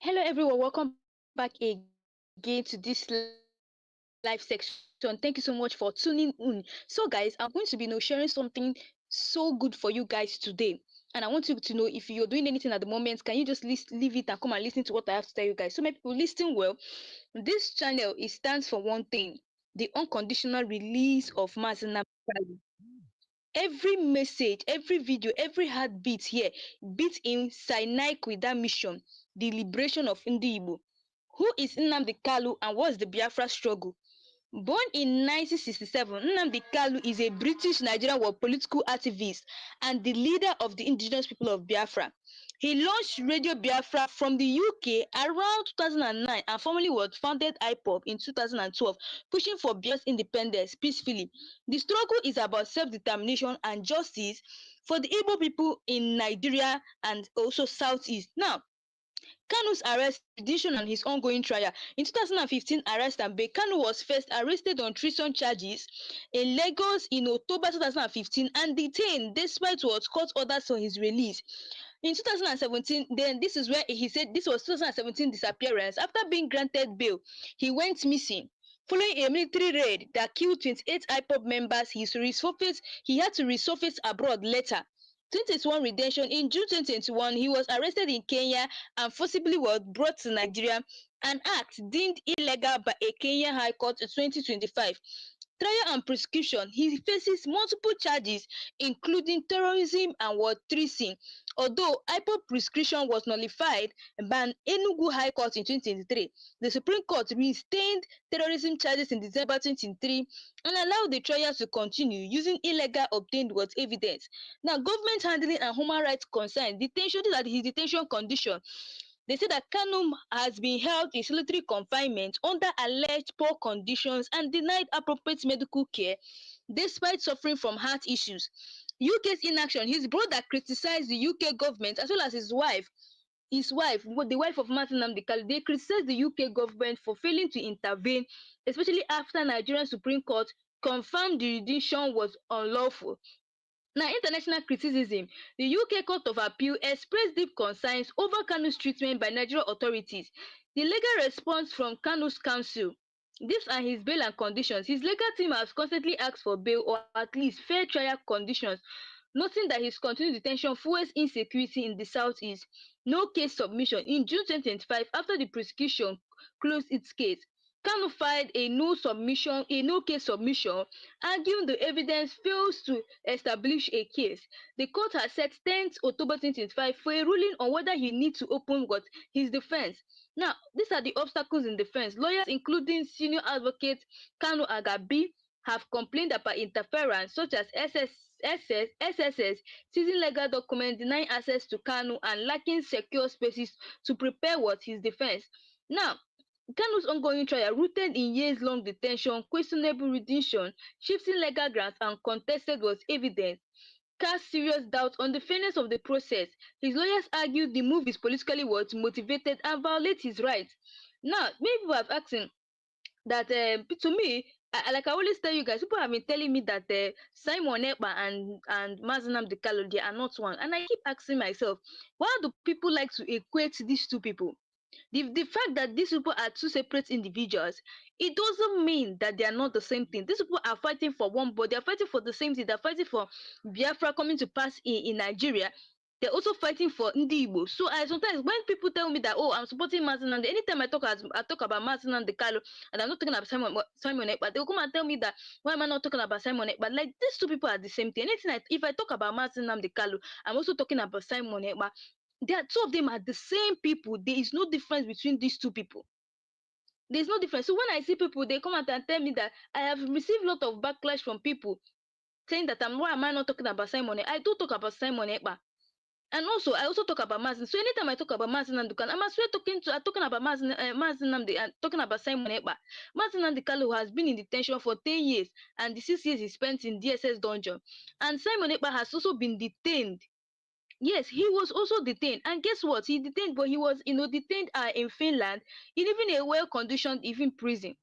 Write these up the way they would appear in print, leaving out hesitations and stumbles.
Hello everyone, welcome back again to this live section. Thank you so much for tuning in. So guys, I'm going to be sharing something so good for you guys today. And I want you to know if you're doing anything at the moment, can you just leave it and come and listen to what I have to tell you guys? So my people listen well. This channel it stands for one thing, the unconditional release of Mazenam. Every message, every video, every heartbeat here beat in cynic with that mission, the liberation of Ndigbo. Who is Nnamdi Kalu and what's the Biafra struggle? Born in 1967, Nnamdi Kalu is a British Nigerian war political activist and the leader of the indigenous people of Biafra. He launched Radio Biafra from the UK around 2009 and formally was founded IPOB in 2012, pushing for Biafra's independence peacefully. The struggle is about self-determination and justice for the Igbo people in Nigeria and also Southeast. Now, Kanu's arrest, rendition and his ongoing trial. In 2015 arrest and bail, Kanu was first arrested on treason charges in Lagos in October 2015 and detained despite what court orders for his release. In 2017, then this is where he said this was 2017 disappearance. After being granted bail, he went missing. Following a military raid that killed 28 IPOB members, he had to resurface abroad later. 2021 redemption. In June 2021, he was arrested in Kenya and forcibly was brought to Nigeria, an act deemed illegal by a Kenyan High Court in 2025. Trial and prosecution. He faces multiple charges, including terrorism and war treason. Although IPOB prescription was nullified by an Enugu High Court in 2023, the Supreme Court reinstated terrorism charges in December 2023 and allowed the trial to continue using illegal obtained what evidence. Now, government handling and human rights concerns detention. These are his detention conditions. They say that Kanu has been held in solitary confinement under alleged poor conditions and denied appropriate medical care despite suffering from heart issues. UK's inaction. His brother criticized the UK government as well as his wife, the wife of Martin Nnamdi Kalu, they criticized the UK government for failing to intervene, especially after Nigerian Supreme Court confirmed the rendition was unlawful. Now, international criticism. The UK Court of Appeal expressed deep concerns over Kanu's treatment by Nigerian authorities. The legal response from Kanu's counsel. These are his bail and conditions. His legal team has constantly asked for bail or at least fair trial conditions, noting that his continued detention fuels insecurity in the southeast. No case submission. In June 2025, after the prosecution closed its case, Kanu filed a no case submission, arguing the evidence fails to establish a case. The court has set 10th October 2025 for a ruling on whether he needs to open what his defense. Now, these are the obstacles in defense. Lawyers, including senior advocate Kanu Agabi, have complained about interference such as SSS, seizing legal documents, denying access to Kanu, and lacking secure spaces to prepare what his defense. Now, Kanu's ongoing trial, rooted in years-long detention, questionable rendition, shifting legal grounds, and contested was evidence, cast serious doubt on the fairness of the process. His lawyers argued the move is politically what motivated and violates his rights. Now, many people have asked him that to me, like I always tell you guys, people have been telling me that Simon Ekpa and Mazenam Dekalo, they are not one, and I keep asking myself, why do people like to equate these two people? The fact that these people are two separate individuals, it doesn't mean that they are not the same thing. These people are fighting for one, but they are fighting for the same thing. They're fighting for Biafra coming to pass in Nigeria. They're also fighting for Ndigbo. So I sometimes when people tell me that, oh, I'm supporting Martin and anytime I talk about Martin and Decalo and I'm not talking about Simon Ekpa, they'll come and tell me that why am I not talking about Simon Ekpa? Like these two people are the same thing. If I talk about Martin and Decalo, I'm also talking about Simon Ekpa. There are two of them are the same people. There is no difference between these two people. There's no difference. So when I see people, they come out and tell me that I have received a lot of backlash from people saying that why am I not talking about Simon? I do talk about Simon Ekpa. And also, I also talk about Mazin. So anytime I talk about Mazin and Dukan, I'm as well talking about Mazin Namdi and talking about Simon Ekpa. Mazin Namdi has been in detention for 10 years, and the 6 years he spent in DSS dungeon. And Simon Ekpa has also been detained. Yes, he was also detained. And guess what? He detained, but he was, detained in Finland, in even a well-conditioned even prison.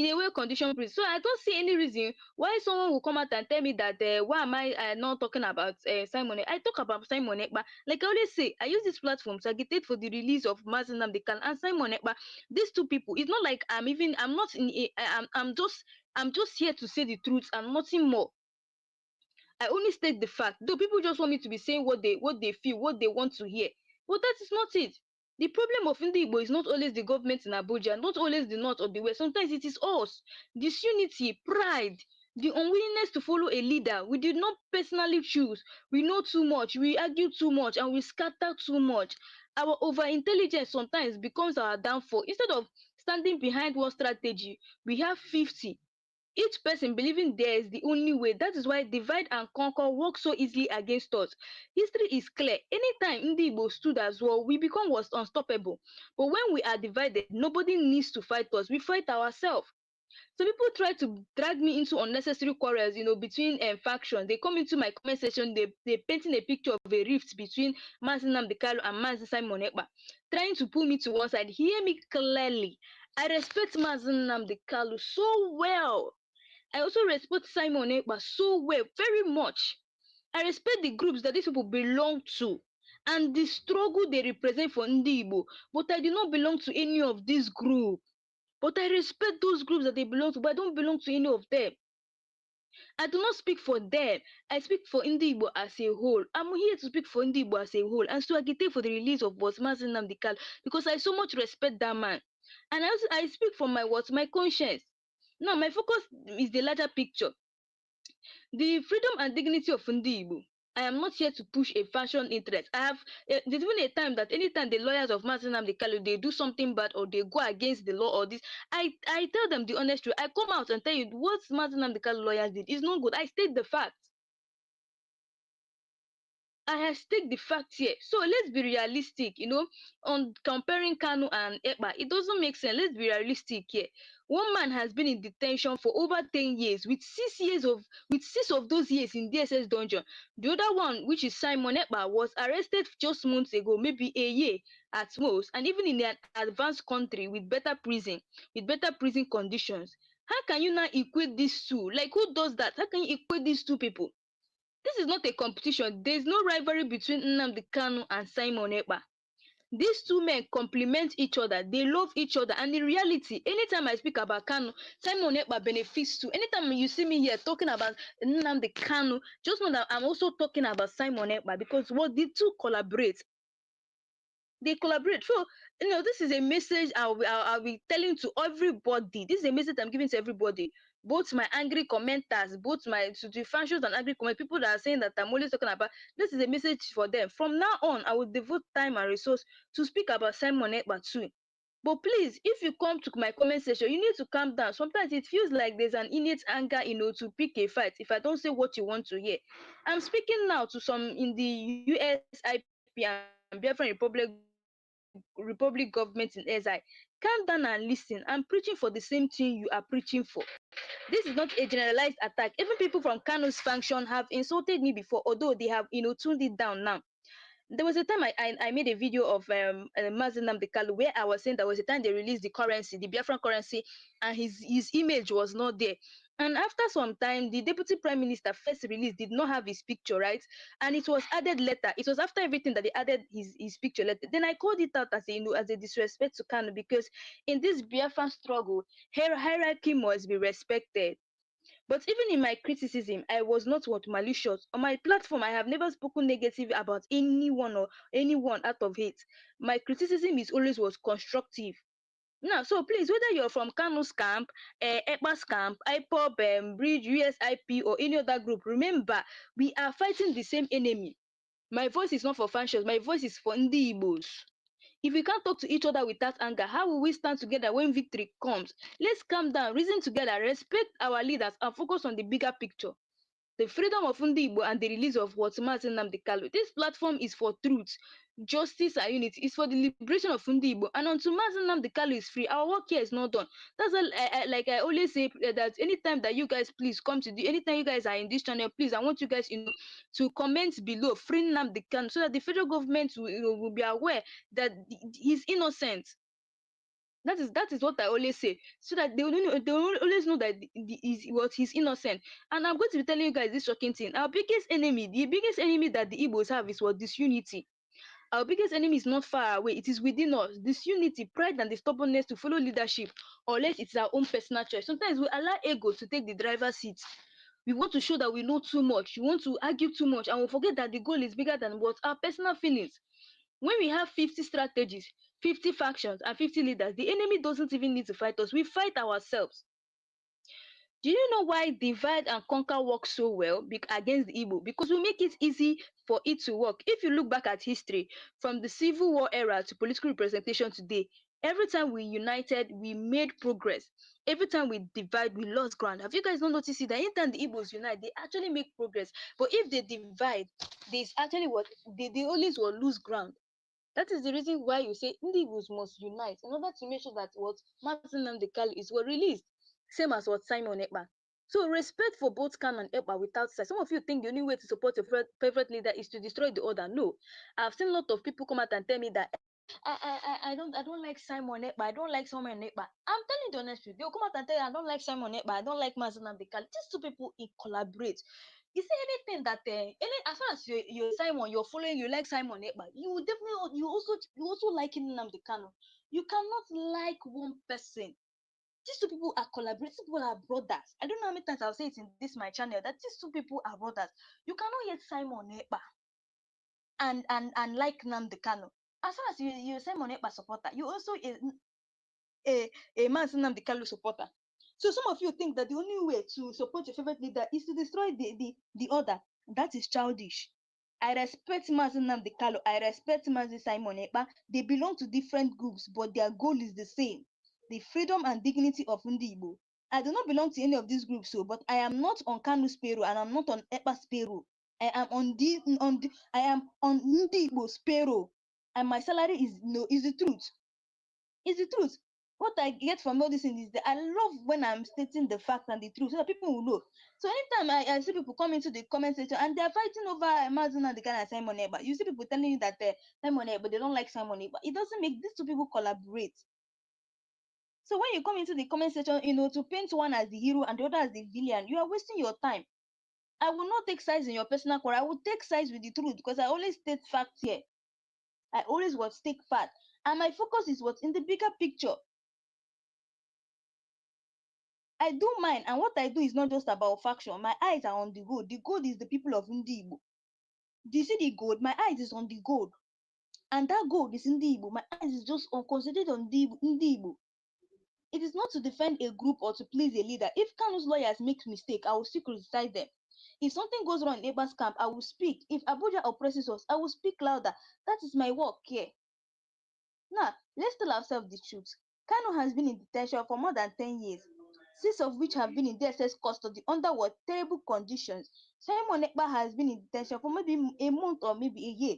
in a way condition prison. So I don't see any reason why someone will come out and tell me that why am I not talking about Simon. I talk about Simon Ekpa. Like I always say, I use this platform to agitate for the release of Mazi Nnamdi Kanu and Simon Ekpa. These two people, it's not like I'm not in a, I'm just here to say the truth and nothing more. I only state the fact. Though people just want me to be saying what they feel, what they want to hear. But that is not it. The problem of Ndigbo is not always the government in Abuja, not always the north or the west. Sometimes it is us. Disunity, pride, the unwillingness to follow a leader we did not personally choose. We know too much, we argue too much, and we scatter too much. Our overintelligence sometimes becomes our downfall. Instead of standing behind one strategy, we have 50. Each person believing there is the only way. That is why divide and conquer work so easily against us. History is clear. Anytime Ndigbo stood as well, we become was unstoppable. But when we are divided, nobody needs to fight us. We fight ourselves. So people try to drag me into unnecessary quarrels, between factions. They come into my comment section, they painting a picture of a rift between Mazi Nnamdi Kanu and Mazi Simon Ekpa, trying to pull me to one side. Hear me clearly. I respect Mazi Nnamdi Kanu so well. I also respect Simon Ekpa so well, very much. I respect the groups that these people belong to and the struggle they represent for Ndigbo. But I do not belong to any of these groups. But I respect those groups that they belong to, but I don't belong to any of them. I do not speak for them. I speak for Ndigbo as a whole. I'm here to speak for Ndigbo as a whole and to agitate for the release of Boss Mazi Nnamdi Kanu because I so much respect that man. And I speak from my conscience. Now my focus is the larger picture. The freedom and dignity of Ndigbo. I am not here to push a fashion interest. There's been a time that anytime the lawyers of Mazi Nnamdi Kanu they do something bad or they go against the law or this, I tell them the honest truth. I come out and tell you what Mazi Nnamdi Kanu lawyers did is not good. I state the fact. I have staked the facts here. So let's be realistic, on comparing Kanu and Ekpa. It doesn't make sense. Let's be realistic here. One man has been in detention for over 10 years, with 6 of those years in DSS dungeon. The other one, which is Simon Ekpa, was arrested just months ago, maybe a year at most, and even in an advanced country with better prison conditions. How can you now equate these two? Like who does that? How can you equate these two people? This is not a competition. There is no rivalry between Nnamdi Kanu and Simon Ekpa. These two men complement each other. They love each other. And in reality, anytime I speak about Kanu, Simon Ekpa benefits too. Anytime you see me here talking about Nnamdi Kanu, just know that I'm also talking about Simon Ekpa because what the two collaborate. They collaborate. So, this is a message I'll be telling to everybody. This is a message I'm giving to everybody. Both my angry commenters, both my to the fancials and angry comment people that are saying that I'm always talking about. This is a message for them. From now on, I will devote time and resource to speak about Simon Ekpa too. But please, if you come to my comment section, you need to calm down. Sometimes it feels like there's an innate anger, to pick a fight if I don't say what you want to hear. I'm speaking now to some in the USIP and Biafran Republic government in SI. Calm down and listen. I'm preaching for the same thing you are preaching for. This is not a generalized attack. Even people from Kanu's faction have insulted me before, although they have, tuned it down now. There was a time I made a video of Mazi Nnamdi Kanu where I was saying there was a time they released the currency, the Biafran currency, and his image was not there. And after some time, the deputy prime minister first release did not have his picture, right? And it was added later. It was after everything that they added his picture later. Then I called it out as as a disrespect to Kanu because in this Biafran struggle, hierarchy must be respected. But even in my criticism, I was not what malicious. On my platform, I have never spoken negative about anyone or anyone out of hate. My criticism is always was constructive. Now, so please, whether you're from Kanu's camp, Ekpa's camp, IPOB, Bridge, USIP, or any other group, remember, we are fighting the same enemy. My voice is not for fancials, my voice is for Ndigbos. If we can't talk to each other without anger, how will we stand together when victory comes? Let's calm down, reason together, respect our leaders, and focus on the bigger picture. The freedom of Ndigbo and the release of what Mazi Nnamdi Kanu. This platform is for truth, justice, and unity. It's for the liberation of Ndigbo. And until Mazi Nnamdi Kanu is free, our work here is not done. That's all, like I always say that anytime that you guys please come to the anytime you guys are in this channel, please I want you guys to comment below free Nnamdi Kanu so that the federal government will be aware that he's innocent. That is what I always say, so that they will always know that he's innocent. And I'm going to be telling you guys this shocking thing. Our biggest enemy, the biggest enemy that the Igbos have is what? Disunity. Our biggest enemy is not far away, it is within us. Disunity, pride, and the stubbornness to follow leadership, unless it's our own personal choice. Sometimes we allow ego to take the driver's seat. We want to show that we know too much. We want to argue too much, and we forget that the goal is bigger than what our personal feelings. When we have 50 strategies, 50 factions, and 50 leaders, the enemy doesn't even need to fight us. We fight ourselves. Do you know why divide and conquer works so well against the Igbo? Because we make it easy for it to work. If you look back at history, from the Civil War era to political representation today, every time we united, we made progress. Every time we divide, we lost ground. Have you guys not noticed it? That anytime the Igbos unite, they actually make progress. But if they divide, there's actually what they always will lose ground. That is the reason why you say Ndigbo must unite in order to make sure that what Martin Ndigbo is well released. Same as what Simon Ekpa. So respect for both Kanu and Ekpa without size. Some of you think the only way to support your favorite leader is to destroy the other. No, I've seen a lot of people come out and tell me that I don't like Simon Ekpa. I don't like Simon Ekpa. I'm telling you the honest truth. They'll come out and tell you I don't like Simon Ekpa. I don't like Martin Ndigbo. These two people collaborate. You see anything that as far as you're Simon, you're following, you like Simon Ekpa, you will definitely you also like Nnamdi Kanu. You cannot like one person. These two people are collaborating. These people are brothers. I don't know how many times I'll say it in this my channel that these two people are brothers. You cannot hate Simon Ekpa and like Nnamdi Kanu. As far as you Simon Ekpa supporter, you also a man Nnamdi Kanu supporter. So some of you think that the only way to support your favorite leader is to destroy the other. That is childish. I respect Mazi Nnamdi Kanu. I respect Mazi Simon Ekpa. They belong to different groups, but their goal is the same: the freedom and dignity of Ndigbo. I do not belong to any of these groups, so but I am not on Kanu's payroll and I'm not on Ekpa's payroll. I am I am on Ndigbo's payroll, and my salary is is the truth. It's the truth. What I get from all this thing is that I love when I'm stating the fact and the truth so that people will know. So anytime I see people come into the comment section and they're fighting over Amazon and the guy and Simon Eba, you see people telling you that Simon Eba, they don't like Simon Eba. It doesn't make these two people collaborate. So when you come into the comment section, to paint one as the hero and the other as the villain, you are wasting your time. I will not take sides in your personal quarrel. I will take sides with the truth because I always state facts here. I always what take fact. And my focus is what's in the bigger picture. I do mine, and what I do is not just about faction. My eyes are on the gold. The gold is the people of Ndigbo. Do you see the gold? My eyes is on the gold, and that gold is Ndigbo. My eyes is just concentrated on Ndigbo. It is not to defend a group or to please a leader. If Kanu's lawyers make mistake, I will still criticize them. If something goes wrong in neighbor's camp, I will speak. If Abuja oppresses us, I will speak louder. That is my work here. Now, let's tell ourselves the truth. Kanu has been in detention for more than 10 years, 6 of which have been in DSS custody under what terrible conditions. Simon Ekpa has been in detention for maybe a month or maybe a year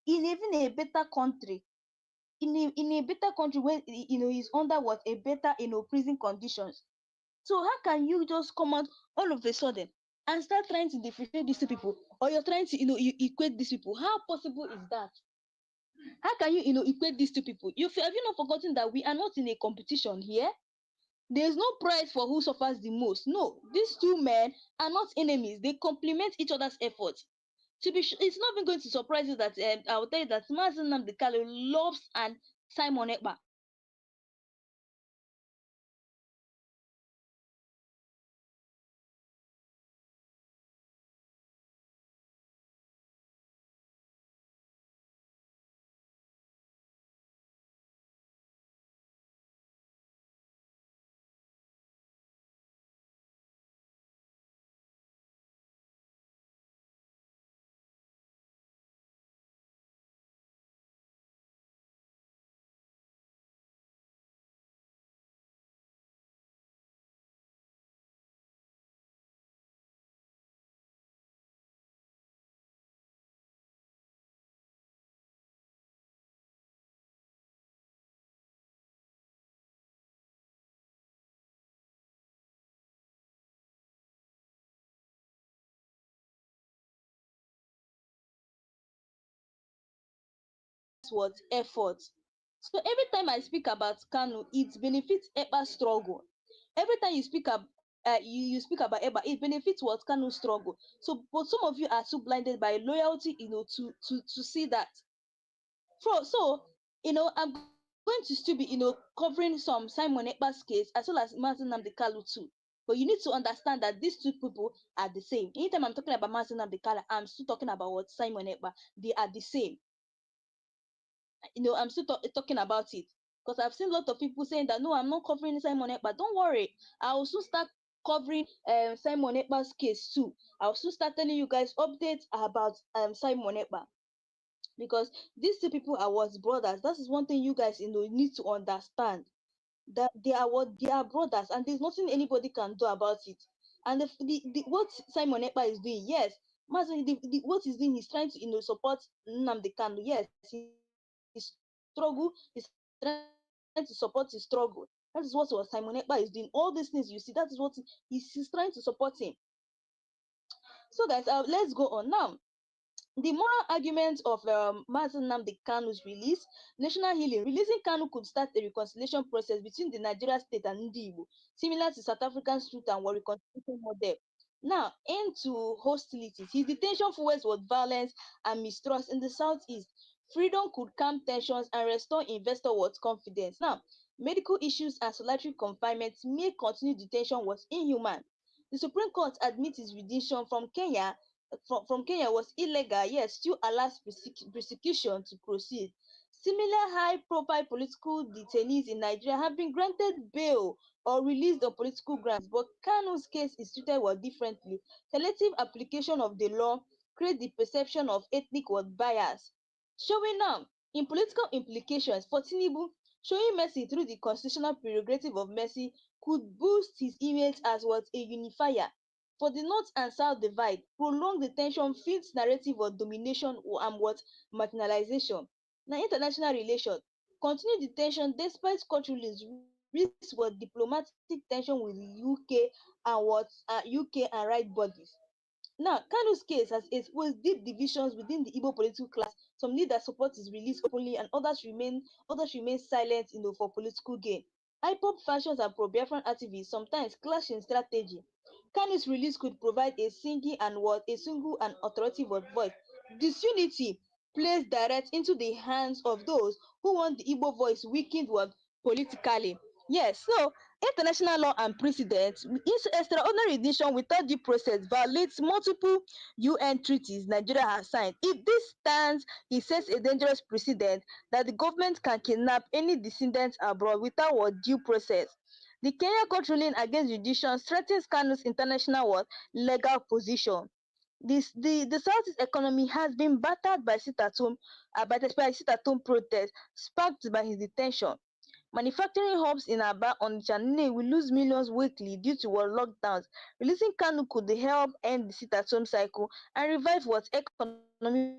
in even a better country. In a better country where he's under what a better prison conditions. So how can you just come out all of a sudden and start trying to differentiate these two people, or you're trying to you equate these people? How possible is that? How can you equate these two people? Have you not forgotten that we are not in a competition here? There's no prize for who suffers the most. No, these two men are not enemies. They complement each other's efforts. It's not even going to surprise you that I will tell you that Mazen Namdekalo loves and Simon Ekpa. What effort? So every time I speak about Kanu, it benefits Eba's struggle. Every time you speak you speak about Eba, it benefits what Kanu struggle. So, but some of you are too blinded by loyalty, to see that. So, I'm going to still be, covering some Simon Ekpa's case as well as Martin Namdekalu too. But you need to understand that these two people are the same. Anytime I'm talking about Martin Namdekala, I'm still talking about what Simon Ekpa. They are the same. I'm still talking about it, because I've seen a lot of people saying that no, I'm not covering Simon Ekpa. Don't worry, I will soon start covering Simon Ekpa's case too. I'll soon start telling you guys updates about Simon Ekpa, because these two people are what brothers. That is one thing you guys need to understand, that they are brothers, and there's nothing anybody can do about it. And what Simon Ekpa is doing, yes, Mazen, what he's doing, he's trying to support Nnamdi Kanu. Yes, his struggle, he's trying to support his struggle. That is what Simon Ekpa is doing. All these things you see, that is what he's trying to support him. So guys, let's go on now. The moral argument of Mazen Nnamdi Kanu's release, national healing. Releasing Kanu could start a reconciliation process between the Nigeria state and Ndigbo, similar to South Africa's truth and war reconciliation model. Now, into hostilities. His detention fuels with violence and mistrust in the southeast. Freedom could calm tensions and restore investor worth confidence. Now, medical issues and solitary confinement make continued detention was inhuman. The Supreme Court admits his rendition from Kenya was illegal, yet still allows prosecution to proceed. Similar high-profile political detainees in Nigeria have been granted bail or released on political grounds, but Kanu's case is treated well differently. Selective application of the law creates the perception of ethnic bias. Showing now in political implications for Tinubu, showing mercy through the constitutional prerogative of mercy could boost his image as what a unifier. For the North and South divide, prolonged detention feeds narrative of domination and what marginalization. Now, international relations, continued detention despite court rulings risks what diplomatic tension with the UK and right bodies. Now, Kanu's case has exposed deep divisions within the Igbo political class. Some leaders support his release openly, and others remain silent, for political gain. IPOB factions and pro-Biafran activists sometimes clash in strategy. Kanu's release could provide a single and authoritative voice. Disunity plays direct into the hands of those who want the Igbo voice weakened politically. Yes, so international law and precedent. Extraordinary rendition without due process violates multiple UN treaties Nigeria has signed. If this stands, it sets a dangerous precedent that the government can kidnap any descendants abroad without due process. The Kenya court ruling against rendition strengthens Kanu's international legal position. The Southeast economy has been battered by sit-at-home protests sparked by his detention. Manufacturing hubs in Aba, Onitsha, and Nnewi will lose millions weekly due to lockdowns. Releasing Kanu could help end the sit-at-home cycle and revive economic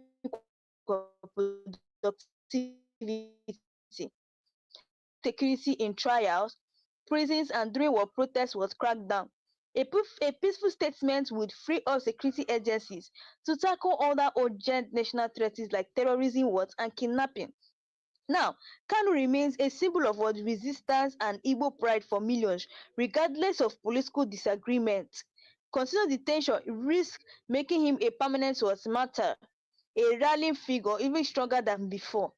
productivity. Security in trials, prisons, and during protests was cracked down. A peaceful statement would free up security agencies to tackle other urgent national threats like terrorism and kidnapping. Now, Kanu remains a symbol of resistance and Igbo pride for millions, regardless of political disagreement. Continued detention risks making him a permanent martyr, a rallying figure even stronger than before.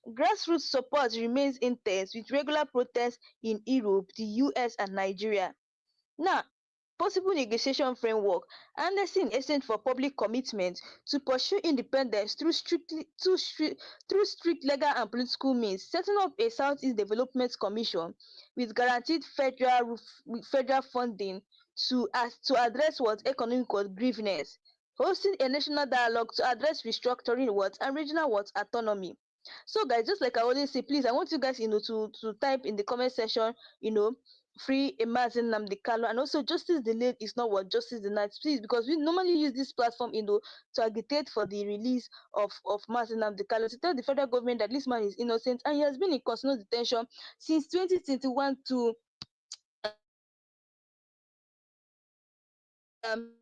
Grassroots support remains intense with regular protests in Europe, the US, and Nigeria. Now, possible negotiation framework, harnessing essence for public commitment to pursue independence through strict legal and political means, setting up a Southeast Development Commission with guaranteed federal funding to address economic grievances, hosting a national dialogue to address restructuring and regional autonomy. So guys, just like I always say, please, I want you guys, to type in the comment section, you know, free Imagine Namdi Kano, and also justice delayed is not what justice denied. Please, because we normally use this platform, to agitate for the release of Mazin Namdi Kano, to tell the federal government that this man is innocent and he has been in constitutional detention since 2021 to 2021 to 2022.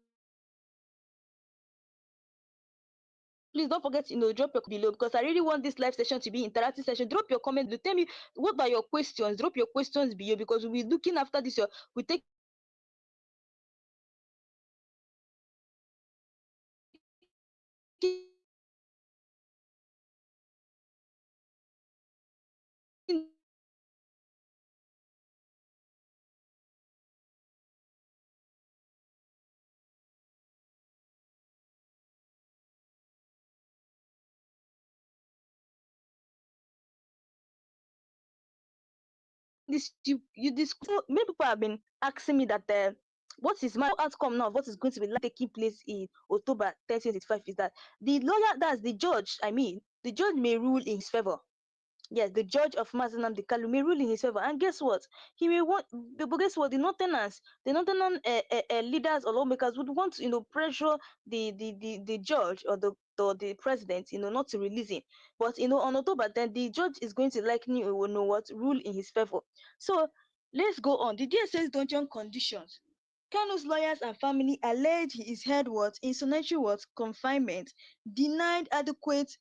Please don't forget, drop your below, because I really want this live session to be interactive session. Drop your comment. Tell me what are your questions. Drop your questions below, because we'll be looking after this. We're taking this to the you discuss. Many people have been asking me that what is my outcome now of what is going to be taking place in October 30th, 2025, is that the lawyer, that's the judge, the judge may rule in his favor. Yes, the judge of Mazenam Kalu may rule in his favor. And guess what? He may want, but guess what? The northern leaders or lawmakers would want to, pressure the judge or the president, not to release him. But on October, then the judge is going to likely, know what, rule in his favor. So let's go on. The DSS dungeon conditions. Kanu's lawyers and family allege he is held what in solitary what confinement, denied adequate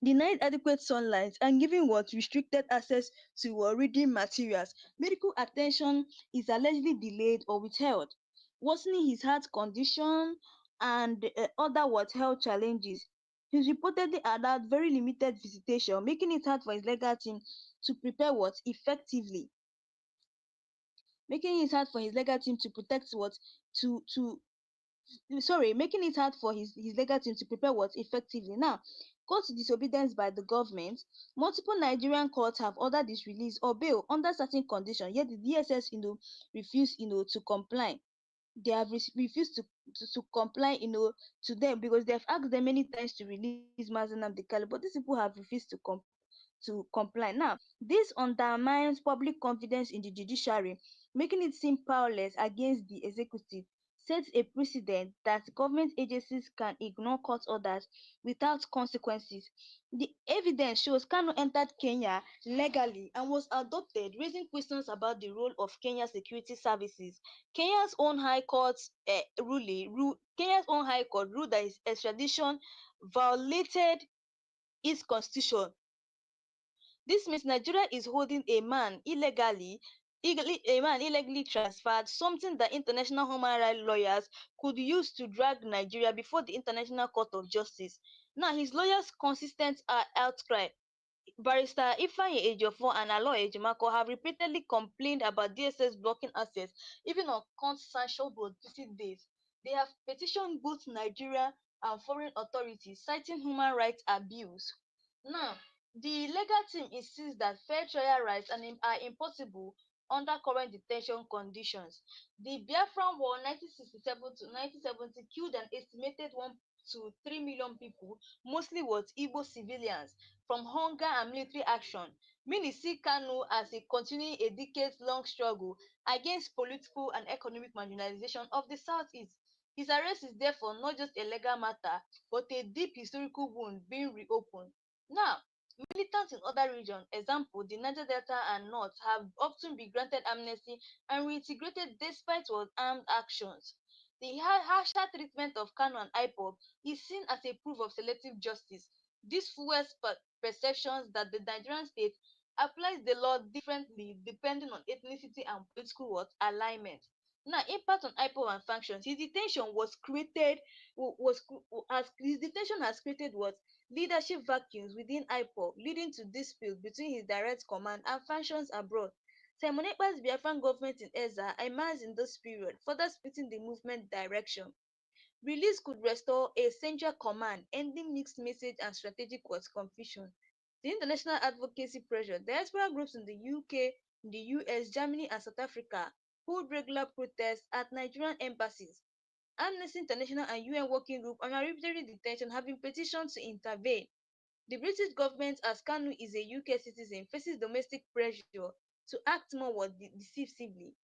denied adequate sunlight, and given what restricted access to reading materials. Medical attention is allegedly delayed or withheld, worsening his heart condition and other what health challenges. He's reportedly allowed very limited visitation, making it hard for his legal team to prepare what effectively, making it hard for his legal team to protect what to sorry, making it hard for his legal team to prepare what effectively. Now, court disobedience by the government. Multiple Nigerian courts have ordered his release or bail under certain conditions, yet the DSS, refuse, to comply. They have refused to comply, to them, because they have asked them many times to release Mazenam Dekalo, but these people have refused to comply. Now, this undermines public confidence in the judiciary, making it seem powerless against the executive, sets a precedent that government agencies can ignore court orders without consequences. The evidence shows Kanu entered Kenya legally and was adopted, raising questions about the role of Kenya's security services. Kenya's own high court ruled that his extradition violated its constitution. This means Nigeria is holding a man illegally transferred, something that international human rights lawyers could use to drag Nigeria before the International Court of Justice. Now, his lawyers' consistent outcry. Barrister Ifeanyi Ejiofor and Aloy Ejimako have repeatedly complained about DSS blocking access, even on court-sanctioned visit days. They have petitioned both Nigeria and foreign authorities, citing human rights abuse. Now, the legal team insists that fair trial rights are impossible under current detention conditions. The Biafran War 1967 to 1970 killed an estimated 1 to 3 million people, mostly Igbo civilians, from hunger and military action. Many see Kanu as a continuing a decades-long struggle against political and economic marginalization of the Southeast. His arrest is therefore not just a legal matter, but a deep historical wound being reopened. Now, militants in other regions, example the Niger Delta and North, have often been granted amnesty and reintegrated despite armed actions. The harsher treatment of Kanu and IPOB is seen as a proof of selective justice. This fuels perceptions that the Nigerian state applies the law differently depending on ethnicity and political alignment. Now, impact on IPOB and factions. His detention has created what leadership vacuums within IPOB, leading to disputes between his direct command and factions abroad. Simon Ekpa's Biafran government in Ezza emerged in this period, further splitting the movement direction. Release could restore a central command, ending mixed message and strategic confusion. The international advocacy pressure. Diaspora groups in the UK, the US, Germany, and South Africa hold regular protests at Nigerian embassies. Amnesty International and UN Working Group on Arbitrary Detention have been petitioned to intervene. The British government, as Kanu is a UK citizen, faces domestic pressure to act more decisively.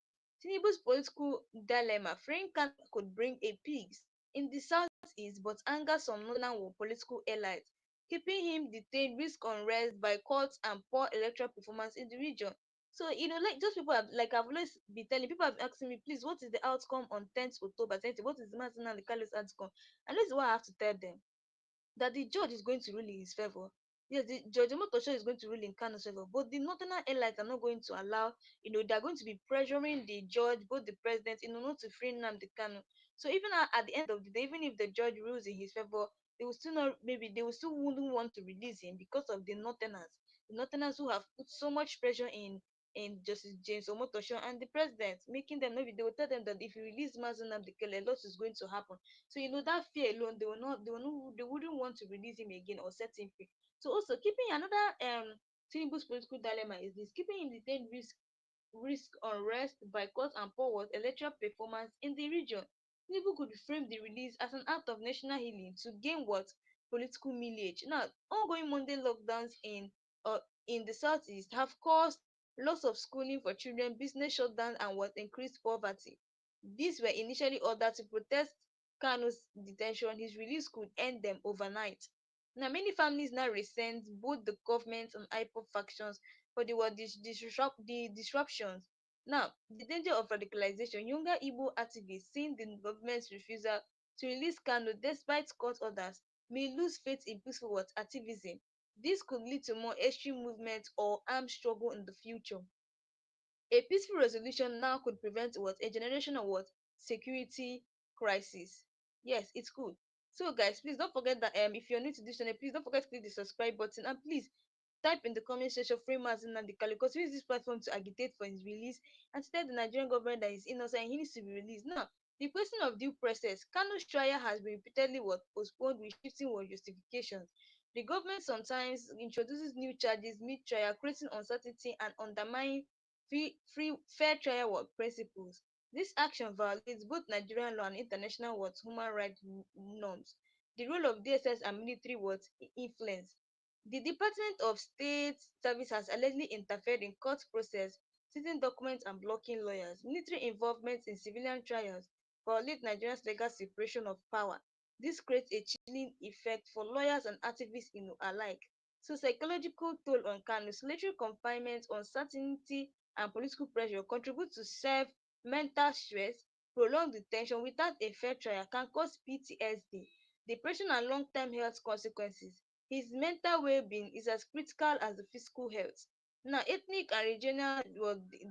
Tinubu's political dilemma. Freeing Kanu could bring a peace in the southeast but anger some northern political allies. Keeping him detained risks unrest by courts and poor electoral performance in the region. So, like just people have, like I've always been telling people, have asking me, please, what is the outcome on 10th October 20? What is the Marginalization outcome? And this is what I have to tell them. that the judge is going to rule in his favor. Yes, the Judge Omotosho is going to rule in Kanu's favor, but the northern allies are not going to allow, they're going to be pressuring the judge, both the president, not to free Nnamdi Kanu. So even at the end of the day, even if the judge rules in his favor, they will still not, maybe they will still wouldn't want to release him because of the northerners who have put so much pressure in Justice James Omotosho and the president, making them, maybe they will tell them that if you release Mazi Nnamdi Kanu, a lot is going to happen. So that fear alone, they wouldn't want to release him again or set him free. So also keeping another Tinubu's political dilemma is this: keeping him detained risk unrest, boycott, and poor electoral performance in the region. Tinubu could frame the release as an act of national healing to gain what political mileage. Now, ongoing Monday lockdowns in the southeast have caused loss of schooling for children, business shutdown, and what increased poverty. These were initially ordered to protest Kanu's detention. His release could end them overnight. Now, many families now resent both the government and IPOP factions for the disruptions. Now, the danger of radicalization: younger Igbo activists, seeing the government's refusal to release Kanu despite court orders, may lose faith in peaceful activism. This could lead to more extreme movements or armed struggle in the future. A peaceful resolution now could prevent a generation of security crisis. Yes, it could. So guys, please don't forget that if you're new to this channel, please don't forget to click the subscribe button, and please type in the comment section free Mazi Nnamdi Kanu, because we use this platform to agitate for his release and to tell the Nigerian government that he's innocent and he needs to be released. Now, the question of due process: Kanu's trial has been repeatedly postponed with shifting justifications. The government sometimes introduces new charges mid-trial, creating uncertainty and undermining fair trial principles. This action violates both Nigerian law and international human rights norms. The role of DSS and military influence: the Department of State Service has allegedly interfered in court process, seizing documents and blocking lawyers. Military involvement in civilian trials violate Nigeria's legal separation of power. This creates a chilling effect for lawyers and activists alike. So psychological toll on Kanu: solitary confinement, uncertainty, and political pressure contribute to mental stress. Prolonged detention without a fair trial can cause PTSD, depression, and long-term health consequences. His mental well-being is as critical as the physical health. Now, ethnic and regional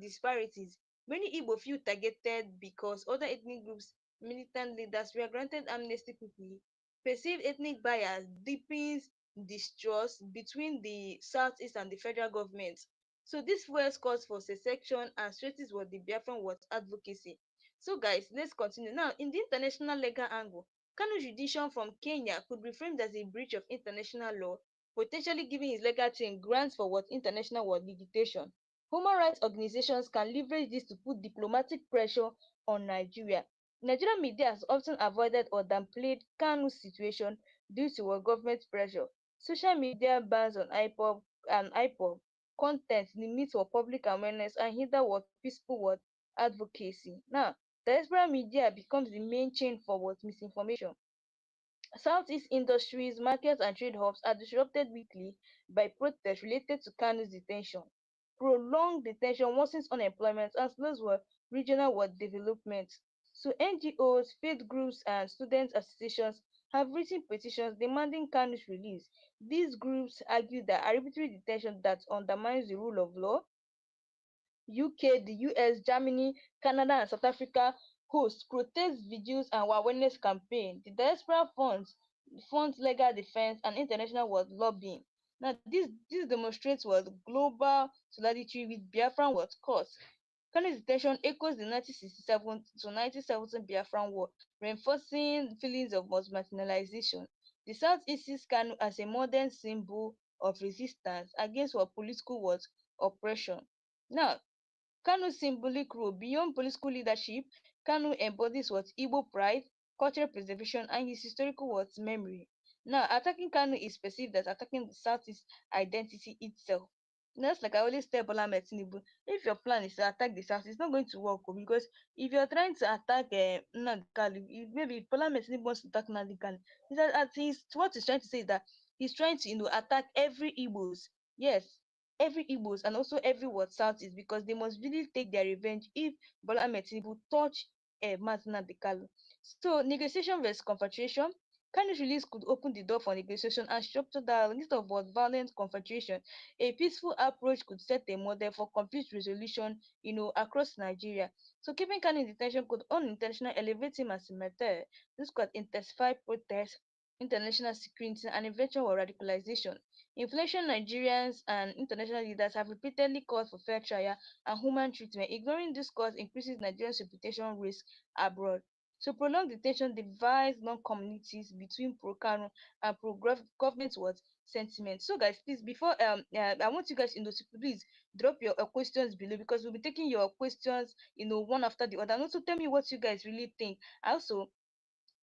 disparities: many Igbo feel targeted because other ethnic groups, militant leaders were granted amnesty quickly. Perceived ethnic bias deepens distrust between the Southeast and the federal government. So this fuels calls for secession and stresses the Biafran advocacy. So guys, let's continue. Now, in the international legal angle, Kanu's rendition from Kenya could be framed as a breach of international law, potentially giving his legal team grants for international legislation. Human rights organizations can leverage this to put diplomatic pressure on Nigeria. Nigerian media has often avoided or downplayed Kanu's situation due to government pressure. Social media bans on IPOB content limits public awareness and hinder peaceful advocacy. Now, diaspora media becomes the main chain for misinformation. Southeast industries, markets, and trade hubs are disrupted weekly by protests related to Kanu's detention. Prolonged detention worsens unemployment and slows regional development. So NGOs, faith groups, and student associations have written petitions demanding Kanu's release. These groups argue that arbitrary detention that undermines the rule of law. UK, the US, Germany, Canada, and South Africa host protest videos and awareness campaign. The diaspora funds legal defense and international lobbying. Now, this demonstrates global solidarity with Biafran cause. Kanu's detention echoes the 1967 to 1970 Biafran War, reinforcing feelings of marginalization. The Southeast sees Kanu as a modern symbol of resistance against political oppression. Now, Kanu's symbolic role: beyond political leadership, Kanu embodies Igbo pride, cultural preservation, and his historical memory. Now, attacking Kanu is perceived as attacking the Southeast identity itself. That's like I always tell Bola Ahmed Tinubu, if your plan is to attack the South, it's not going to work because if you're trying to attack Nnamdi Kanu, maybe Bola Ahmed Tinubu wants to attack Nnamdi Kanu, what he's trying to say is that he's trying to attack every Igbos. Yes, every Igbos and also every Southeast, because they must really take their revenge if Bola Ahmed Tinubu touch Mazi Nnamdi Kanu. So negotiation versus confrontation: Kanu's release could open the door for negotiation and structured dialogue instead of violent confrontation. A peaceful approach could set a model for conflict resolution, across Nigeria. So keeping Kanu in detention could unintentionally elevate him as a martyr. This could intensify protests, international security, and eventual radicalization. Influential Nigerians and international leaders have repeatedly called for fair trial and human treatment. Ignoring this cause increases Nigeria's reputation risk abroad. So prolonged detention divides non-communities between pro-Kanu and pro-government sentiment. So guys, please, before I want you guys to please drop your questions below, because we'll be taking your questions one after the other, and also tell me what you guys really think. Also,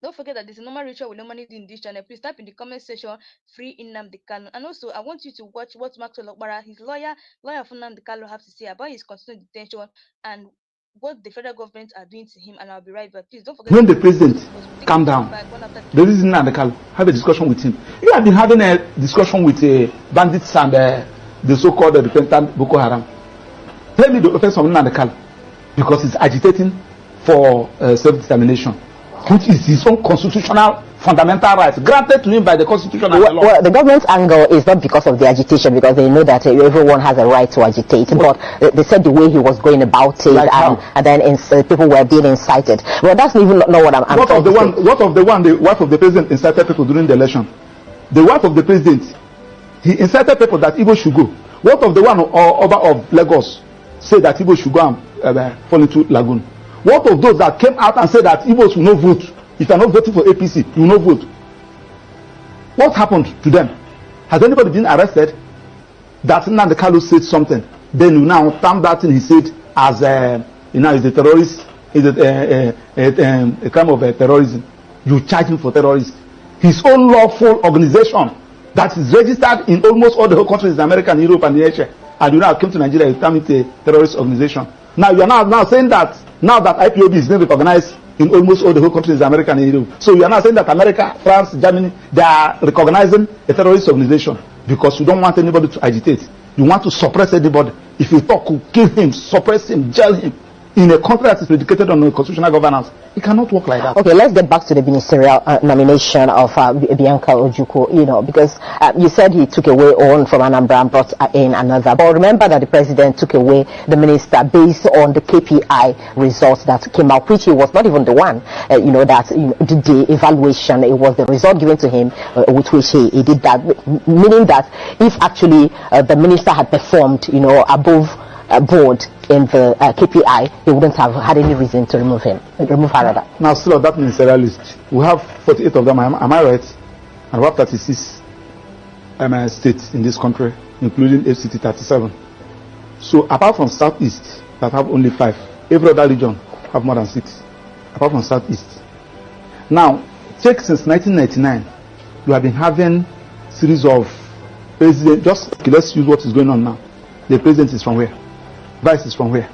don't forget that there's a normal ritual we normally do in this channel. Please type in the comment section free Nnamdi Kanu. And also, I want you to watch what Maxwell Okpara, his lawyer for Nnamdi Kanu, have to say about his continued detention and what the federal government are doing to him. And I'll be right back. Please don't forget. When the president calm down, the reason Nnamdi Kanu have a discussion with him. You have been having a discussion with bandits and the so-called repentant Boko Haram. Tell me the offense of Nnamdi Kanu, because he's agitating for self-determination, which is his own constitutional fundamental rights granted to him by the Constitution and the law. Well, the government's angle is not because of the agitation, because they know that everyone has a right to agitate. But they said the way he was going about it, like and then people were being incited. Well, that's even not what I'm what of the one the wife of the president incited people during the election? The wife of the president, he incited people that Igbo should go. What of the one Oba of Lagos said that Igbo should go and fall into lagoon? What of those that came out and said that Igbos will not vote? If you are not voting for APC, you will not vote. What happened to them? Has anybody been arrested? That Nnamdi Kanu said something, then you now term that thing he said as is a terrorist, is a crime of terrorism. You charge him for terrorism. His own lawful organization that is registered in almost all the whole countries in America and Europe and Asia, and you now came to Nigeria, you term it a terrorist organization. Now you are now saying that now that IPOB is being recognized in almost all the whole countries, America and Europe. So you are now saying that America, France, Germany, they are recognizing a terrorist organization because you don't want anybody to agitate. You want to suppress anybody. If you talk, kill him, suppress him, jail him. In a country that is predicated on constitutional governance, it cannot work like that. Okay, let's get back to the ministerial nomination of Bianca Ojukwu, because you said he took away one from Anambra and brought in another. But remember that the president took away the minister based on the KPI results that came out, which he was not even the one, that did the evaluation. It was the result given to him with which he did that, meaning that if actually the minister had performed, above board in the KPI, he wouldn't have had any reason to remove her rather. Now, still on that ministerial list, we have 48 of them, am I right? And we have 36 states in this country, including FCT 37. So, apart from Southeast, that have only 5, every other region have more than 6, apart from Southeast. Now, check since 1999, we have been having series of presidents. Let's use what is going on now. The president is from where? Vice is from where?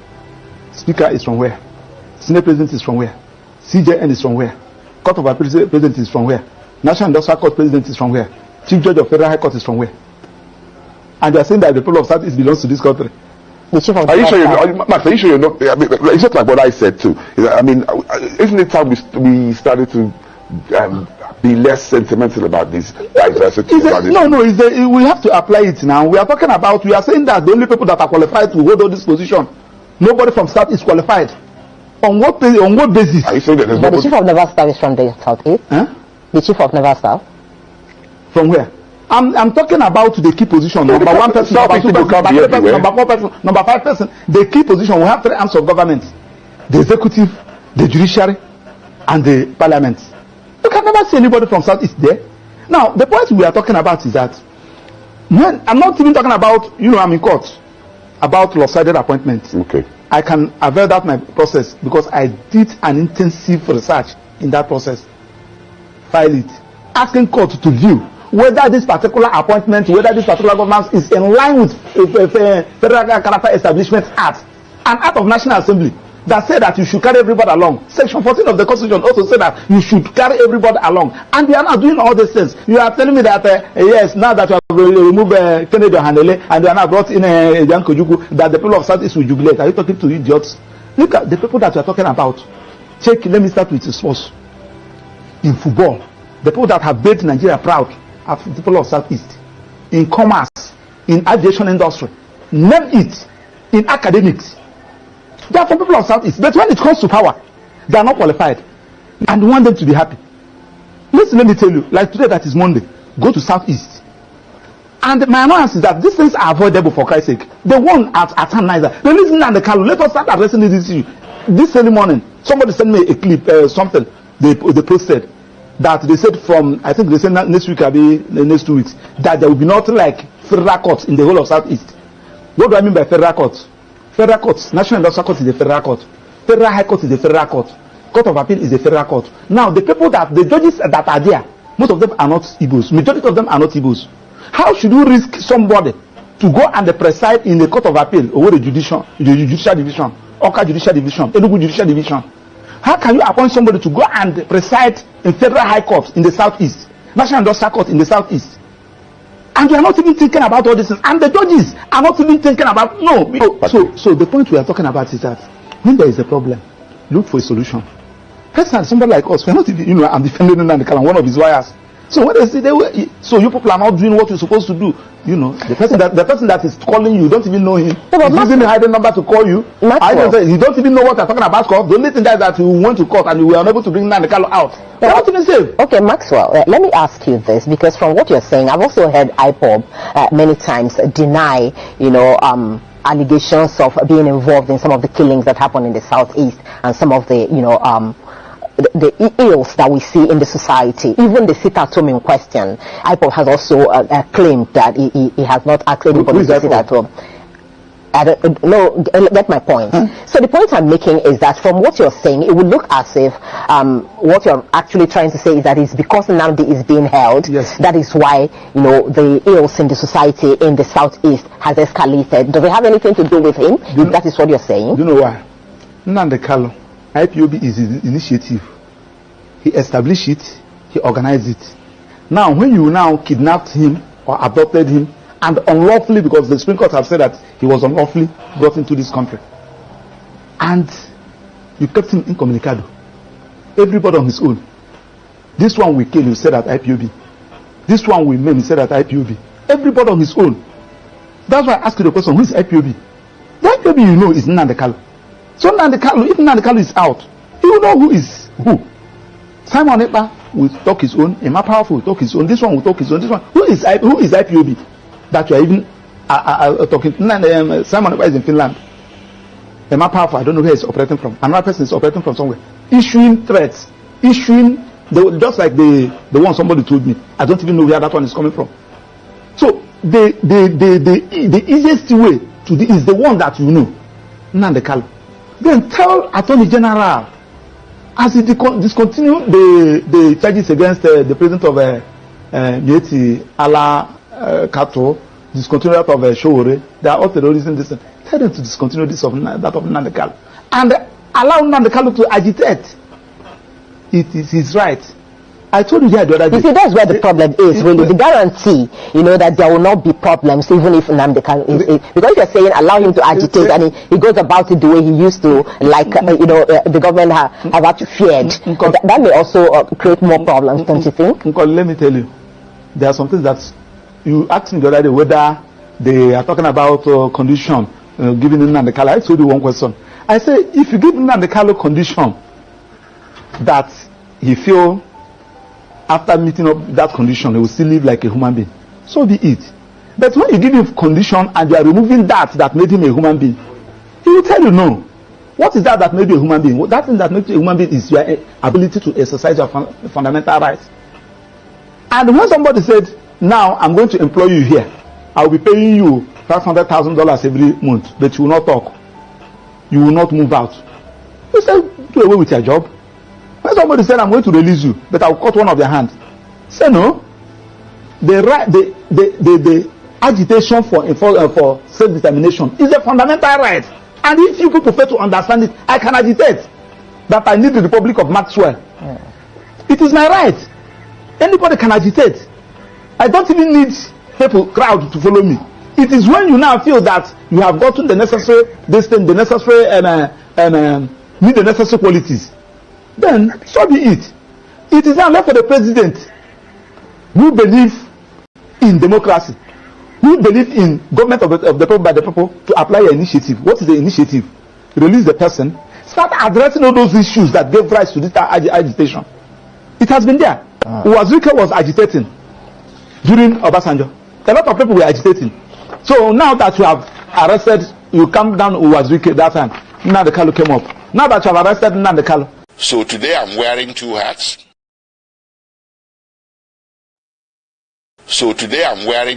Speaker is from where? Senate President is from where? CJN is from where? Court of Appeal President is from where? National Industrial Court President is from where? Chief Judge of Federal High Court is from where? And they are saying that the people of Southeast belongs to this country. Are you sure Max, are you sure you're not? I mean, it's just like what I said too. I mean, isn't it time we started to be less sentimental about this diversity? We have to apply it now. We are saying that the only people that are qualified to hold on this position, nobody from South is qualified. On what basis? Are you saying that but the chief of Naval Staff is from the Southeast? Huh? The chief of Naval Staff? From where? I'm talking about the key position. Number 1 person, number 2 person, number 4 person, number 5 person. The key position, we have 3 arms of government: the executive, the judiciary, and the parliament. You can never see anybody from Southeast there. Now, the point we are talking about is that I'm not even talking about, I'm in court about lopsided appointments. Okay. I can avail that my process because I did an intensive research in that process. File it, asking court to view whether this particular appointment, whether this particular governance is in line with Federal Character Establishment Act, an act of National Assembly that said that you should carry everybody along. Section 14 of the Constitution also said that you should carry everybody along. And we are not doing all these things. You are telling me that, yes, now that you have removed Kennedy Handele and you are now brought in Bianca Ojukwu, that the people of Southeast will jubilate. Are you talking to idiots? Look at the people that you are talking about. Check, let me start with the source. In football, the people that have made Nigeria proud are the people of Southeast, in commerce, in aviation industry, name it, in academics. They are from people of Southeast. But when it comes to power, they are not qualified. And we want them to be happy. Listen, let me tell you, like today that is Monday, go to Southeast. And my annoyance is that these things are avoidable for Christ's sake. The one at Neither. The reason and the Kanu, let us start addressing this issue. This early morning, somebody sent me a clip, something they posted, that they said from, I think they said next week, maybe the next 2 weeks, that there will be nothing like federal courts in the whole of Southeast. What do I mean by federal courts? Federal courts, National Industrial Court is a federal court. Federal High Court is a federal court. Court of Appeal is a federal court. Now, the people the judges that are there, most of them are not Igbos. Majority of them are not Igbos. How should you risk somebody to go and preside in the Court of Appeal or the judicial division, Oka Judicial Division, Enugu Judicial Division? How can you appoint somebody to go and preside in Federal High Court in the Southeast, National Industrial Court in the Southeast? And you are not even thinking about all this, and the judges are not even thinking about So the point we are talking about is that when there is a problem, look for a solution. Personally, somebody like us, we are not even, I'm defending Ndigbo, one of his lawyers. So when they say so you people are not doing what you're supposed to do, the person that is calling you, don't even know him. He's using the hidden number to call you. You don't even know what they're talking about. The only thing that you went to court and you were unable to bring Ndigbo out. They're not even safe. Okay, Maxwell, let me ask you this, because from what you're saying, I've also heard IPOB many times deny, allegations of being involved in some of the killings that happen in the Southeast and some of the, the ills that we see in the society. Even the sit-at-home in question, IPOB has also claimed that he has not asked anybody to sit at home. I don't know, get my point. So the point I'm making is that from what you're saying, it would look as if what you're actually trying to say is that it's because Nnamdi is being held, yes, that is why, the ills in the society in the Southeast has escalated. Does it have anything to do with him? That is what you're saying? Do you know why? Nnamdi, IPOB is his initiative. He established it, he organized it. Now, when you now kidnapped him or adopted him, and unlawfully, because the Supreme Court have said that he was unlawfully brought into this country, and you kept him incommunicado, everybody on his own. This one we kill, you said at IPOB. This one we maim, you said at IPOB. Everybody on his own. That's why I asked you the question, who is IPOB? The IPOB is Nnamdi. So Nnamdi, if Nnamdi is out, he will know who is who. Simon Ekpa will talk his own, Emma Powerful will talk his own, this one will talk his own, this one. Who is IPOB? That you are even talking. Simon Ekpa is in Finland. Emma Powerful, I don't know where he's operating from. Another person is operating from somewhere. Issuing threats. Just like the one somebody told me. I don't even know where that one is coming from. So the easiest way to do is the one that you know. Nnamdi. Then tell Attorney General, as he discontinue the charges against the president of Mieti Ala Kato, discontinue that of Showore, they are all terrorism. Tell them to discontinue that of Nnamdi, and allow Nnamdi to agitate. It is his right. I told you here the other day. You see, that's where the problem is, really. The guarantee, that there will not be problems, even if Nnamdi is, because you're saying allow him to agitate, and he goes about it the way he used to, like, the government have actually feared. That may also create more problems, don't you think? Let me tell you, there are some things that you asked me the other day whether they are talking about condition giving Nnamdi. I told you one question. I say, if you give Nnamdi condition that he feel after meeting up that condition, he will still live like a human being, so be it. But when you give him condition and you are removing that made him a human being, he will tell you no. What is that made you a human being? That thing that makes you a human being is your ability to exercise your fundamental rights. And when somebody said, now I'm going to employ you here, I will be paying you $500,000 every month, but you will not talk, you will not move out, you say, do away with your job. When somebody said, I'm going to release you, but I'll cut one of your hands, say no. The agitation for self-determination is a fundamental right. And if you people fail to understand it, I can agitate that I need the Republic of Maxwell. It is my right. Anybody can agitate. I don't even need crowd to follow me. It is when you now feel that you have gotten the necessary need the necessary qualities, then so be it. It is now left for the president who believe in democracy, who believe in government of the people, by the people, to apply an initiative. What is the initiative? Release the person. Start addressing all those issues that gave rise to this agitation. It has been there. Uwazirike was agitating during Obasanjo. A lot of people were agitating. So now that you have arrested, you come down Uwazirike that time. Nnamdi Kanu came up. Now that you have arrested Nnamdi Kanu. So today I'm wearing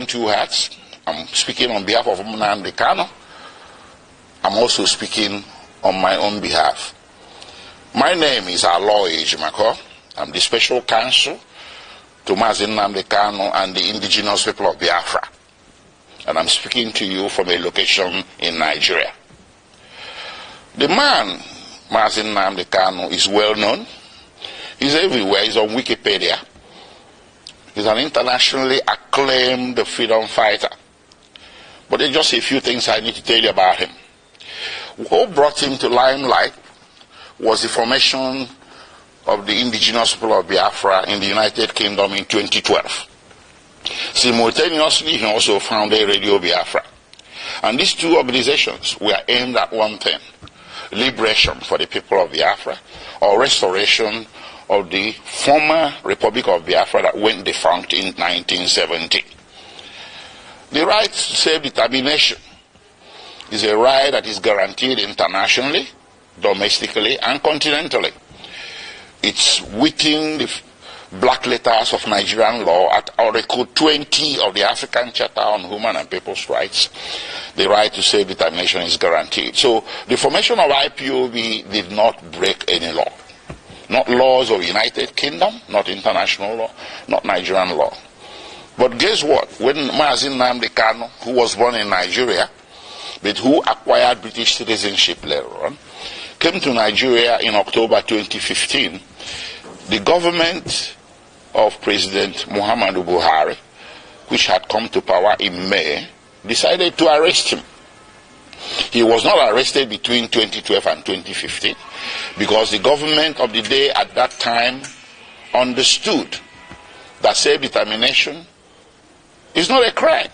two hats. I'm speaking on behalf of Nnamdi Kanu. I'm also speaking on my own behalf. My name is Aloy Ejimako. I'm the special counsel to Nnamdi Kanu and the indigenous people of Biafra. And I'm speaking to you from a location in Nigeria. The man, Nnamdi Kanu, is well known. He's everywhere. He's on Wikipedia. He's an internationally acclaimed freedom fighter. But there's just a few things I need to tell you about him. What brought him to limelight was the formation of the indigenous people of Biafra in the United Kingdom in 2012. Simultaneously, he also founded Radio Biafra. And these two organizations were aimed at one thing: liberation for the people of Biafra, or restoration of the former Republic of Biafra that went defunct in 1970. The right to self-determination is a right that is guaranteed internationally, domestically, and continentally. It's within the black letters of Nigerian law at Article 20 of the African Charter on Human and People's Rights. The right to self-determination is guaranteed. So the formation of IPOB did not break any law. Not laws of United Kingdom, not international law, not Nigerian law. But guess what? When Nnamdi Kanu, who was born in Nigeria, but who acquired British citizenship later on, came to Nigeria in October 2015, the government of President Muhammadu Buhari, which had come to power in May, decided to arrest him. He was not arrested between 2012 and 2015 because the government of the day at that time understood that self-determination is not a crime.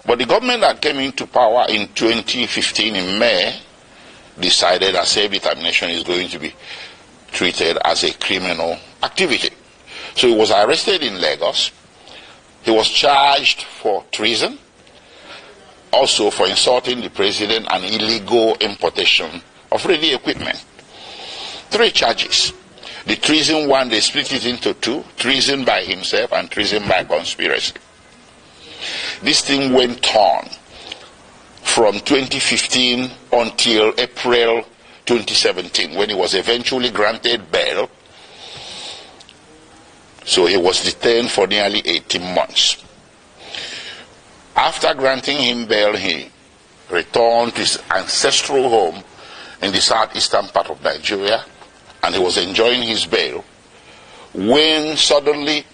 But the government that came into power in 2015 in May decided that self-determination is going to be treated as a criminal activity. So he was arrested in Lagos. He was charged for treason, also for insulting the president and illegal importation of ready equipment. 3 charges. The treason one, they split it into 2, treason by himself and treason by conspiracy. This thing went on from 2015 until April 2017, when he was eventually granted bail. So he was detained for nearly 18 months. After granting him bail, he returned to his ancestral home in the southeastern part of Nigeria, and he was enjoying his bail when suddenly,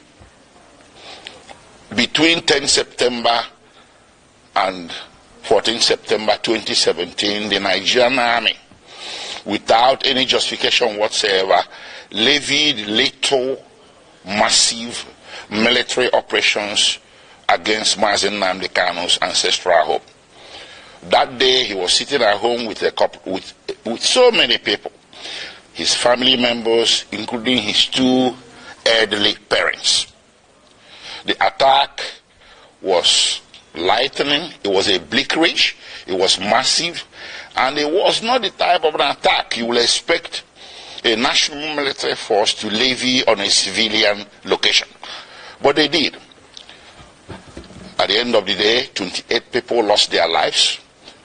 between 10 September and 14 September 2017, the Nigerian army, without any justification whatsoever, levied lethal, massive military operations against Nnamdi Kanu's ancestral home. That day, he was sitting at home with so many people, his family members, including his 2 elderly parents. The attack was lightning, it was a bleakridge, it was massive, and it was not the type of an attack you will expect a national military force to levy on a civilian location. But they did. At the end of the day, 28 people lost their lives.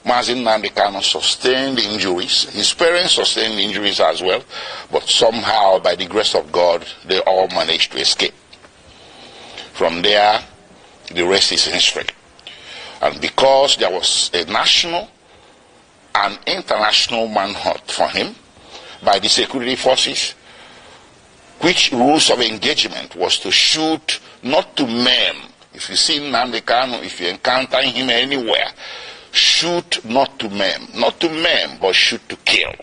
Nnamdi Kanu sustained injuries. His parents sustained injuries as well, but somehow, by the grace of God, they all managed to escape. From there, the rest is history. And because there was a national and international manhunt for him by the security forces, which rules of engagement was to shoot, not to maim. If you see Nnamdi Kanu, if you encounter him anywhere, shoot not to maim. Not to maim, but shoot to kill.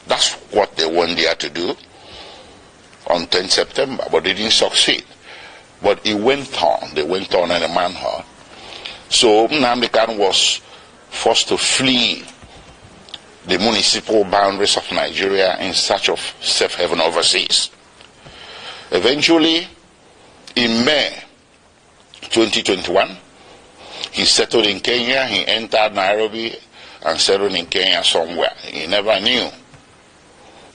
That's what they went there to do on 10 September, but they didn't succeed. But it went on. They went on in a manhunt. So Nnamdi Kanu was forced to flee the municipal boundaries of Nigeria in search of safe haven overseas. Eventually, in May 2021, he settled in Kenya. He entered Nairobi and settled in Kenya somewhere. He never knew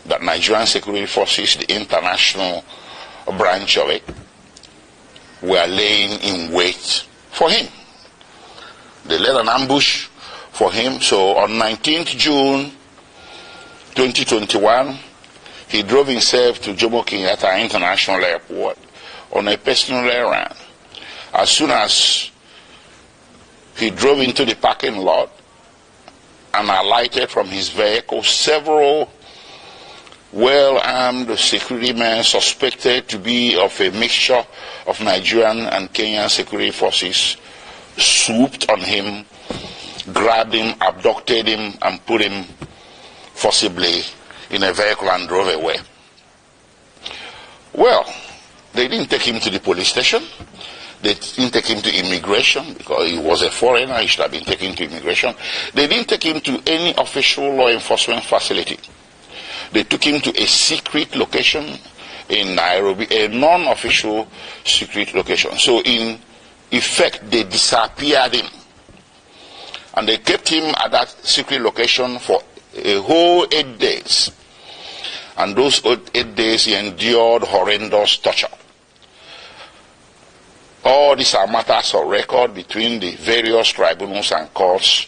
that Nigerian security forces, the international branch of it, were laying in wait for him. They led an ambush for him. So on 19th June 2021, he drove himself to Jomo Kenyatta International Airport on a personal errand. As soon as he drove into the parking lot and alighted from his vehicle, several well-armed security men suspected to be of a mixture of Nigerian and Kenyan security forces swooped on him, grabbed him, abducted him, and put him forcibly in a vehicle and drove away. Well, they didn't take him to the police station. They didn't take him to immigration because he was a foreigner. He should have been taken to immigration. They didn't take him to any official law enforcement facility. They took him to a secret location in Nairobi, a non-official secret location. So in effect, they disappeared him. And they kept him at that secret location for a whole 8 days. And those 8 days he endured horrendous torture. All these are matters of record between the various tribunals and courts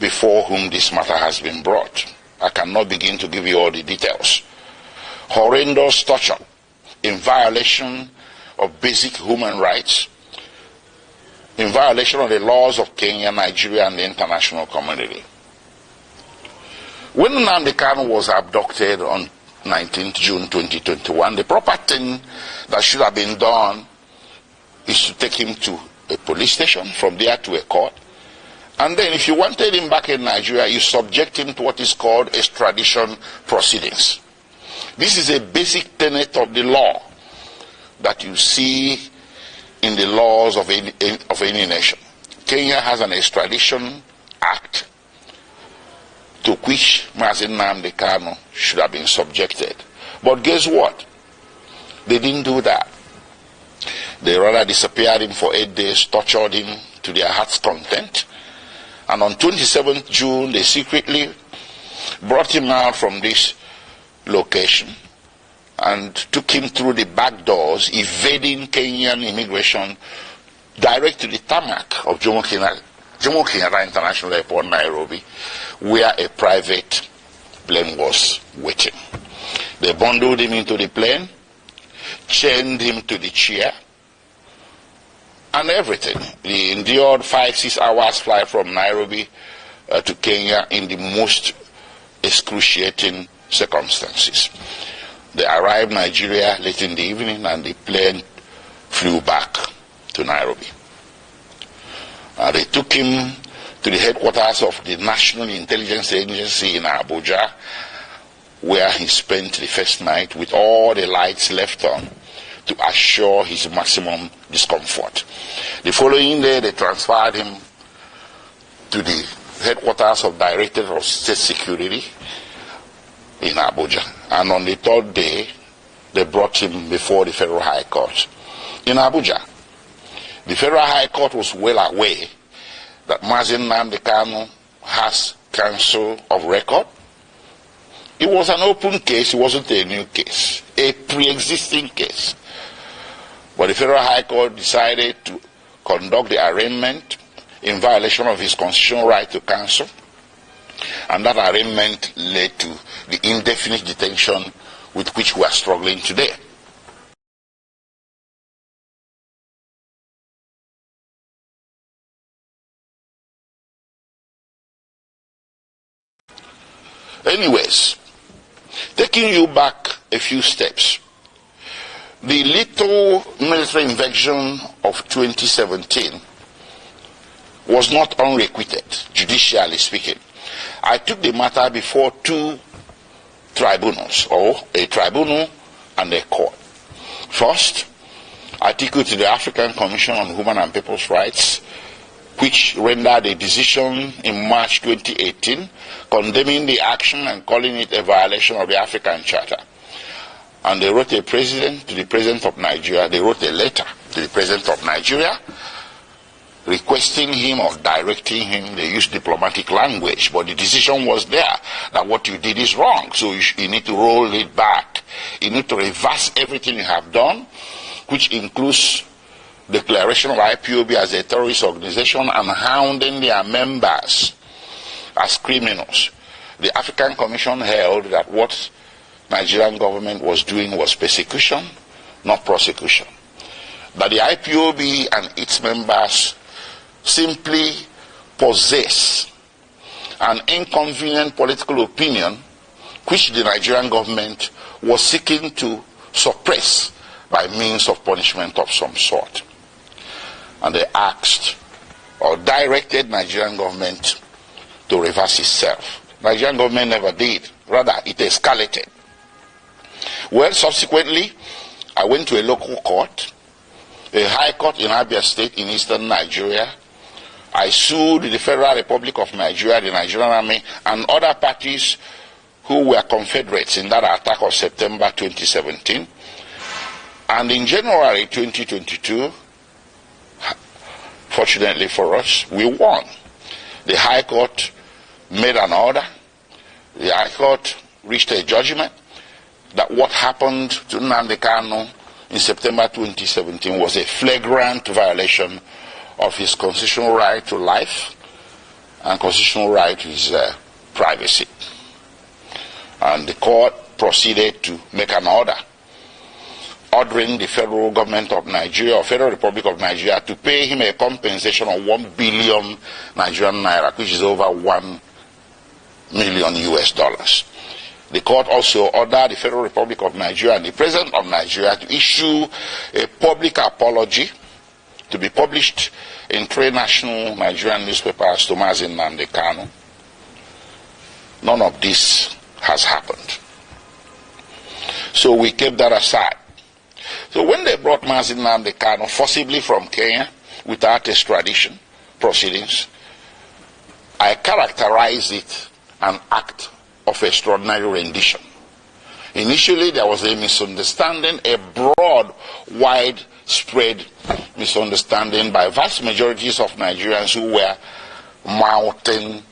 before whom this matter has been brought. I cannot begin to give you all the details. Horrendous torture in violation of basic human rights, in violation of the laws of Kenya, Nigeria, and the international community. When Nnamdi Kanu was abducted on 19th June 2021, the proper thing that should have been done is to take him to a police station, from there to a court. And then if you wanted him back in Nigeria, you subject him to what is called extradition proceedings. This is a basic tenet of the law that you see in the laws of any nation. Kenya has an extradition act to which Nnamdi Kanu should have been subjected. But guess what? They didn't do that. They rather disappeared him for 8 days, tortured him to their heart's content. And on 27th June, they secretly brought him out from this location and took him through the back doors, evading Kenyan immigration, direct to the tarmac of Jomo Kenyatta International Airport, Nairobi, where a private plane was waiting. They bundled him into the plane, chained him to the chair, and everything. He endured 5-6 hours flight from Nairobi to Kenya in the most excruciating circumstances. They arrived in Nigeria late in the evening and the plane flew back to Nairobi. They took him to the headquarters of the National Intelligence Agency in Abuja, where he spent the first night with all the lights left on to assure his maximum discomfort. The following day, they transferred him to the headquarters of Directorate of State Security in Abuja. And on the third day, they brought him before the Federal High Court in Abuja. The Federal High Court was well aware that Nnamdi Kanu has counsel of record. It was an open case, it wasn't a new case, a pre-existing case. But the Federal High Court decided to conduct the arraignment in violation of his constitutional right to counsel, and that arraignment led to the indefinite detention with which we are struggling today. Anyways, taking you back a few steps, the little military invasion of 2017 was not unrequited, judicially speaking. I took the matter before two tribunals, or a tribunal and a court. First, article to the African Commission on Human and People's Rights, which rendered a decision in March 2018 condemning the action and calling it a violation of the African Charter. And they wrote to the President of Nigeria, they wrote a letter to the President of Nigeria requesting him or directing him. They used diplomatic language, but the decision was there that what you did is wrong, so you need to roll it back. You need to reverse everything you have done, which includes declaration of IPOB as a terrorist organization and hounding their members as criminals. The African Commission held that what Nigerian government was doing was persecution, not prosecution. That the IPOB and its members simply possess an inconvenient political opinion which the Nigerian government was seeking to suppress by means of punishment of some sort. And they asked or directed Nigerian government to reverse itself. Nigerian government never did. Rather, it escalated. Well, subsequently, I went to a local court, a high court in Abia State in eastern Nigeria. I sued the Federal Republic of Nigeria, the Nigerian Army, and other parties who were confederates in that attack of September 2017. And in January 2022, fortunately for us, we won. The High Court made an order. The High Court reached a judgment that what happened to Nnamdi Kanu in September 2017 was a flagrant violation of his constitutional right to life and constitutional right to his privacy. And the court proceeded to make an order ordering the federal government of Nigeria or Federal Republic of Nigeria to pay him a compensation of 1 billion Nigerian naira, which is over $1 million US. The court also ordered the Federal Republic of Nigeria and the President of Nigeria to issue a public apology to be published in 3 national Nigerian newspapers to Nnamdi Kanu. None of this has happened. So we kept that aside. So when they brought Nnamdi Kanu forcibly from Kenya without extradition proceedings, I characterized it an act of extraordinary rendition. Initially, there was a misunderstanding, a broad, widespread misunderstanding by vast majorities of Nigerians who were mouthing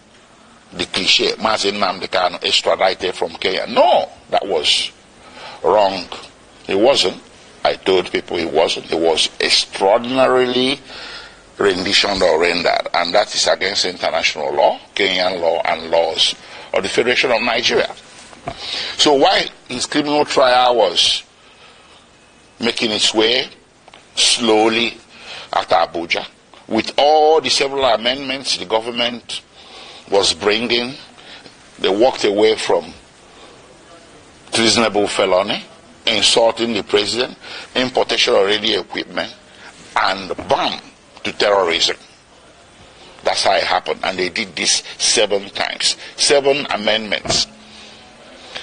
the cliche, Nnamdi Kanu extradited from Kenya. No, that was wrong. It wasn't. I told people it wasn't. It was extraordinarily renditioned or rendered, and that is against international law, Kenyan law, and laws of the Federation of Nigeria. So while his criminal trial was making its way slowly at Abuja, with all the several amendments the government was bringing, they walked away from treasonable felony, insulting the president, importation of radio equipment, and bam, to terrorism. That's how it happened. And they did this 7 times. 7 amendments.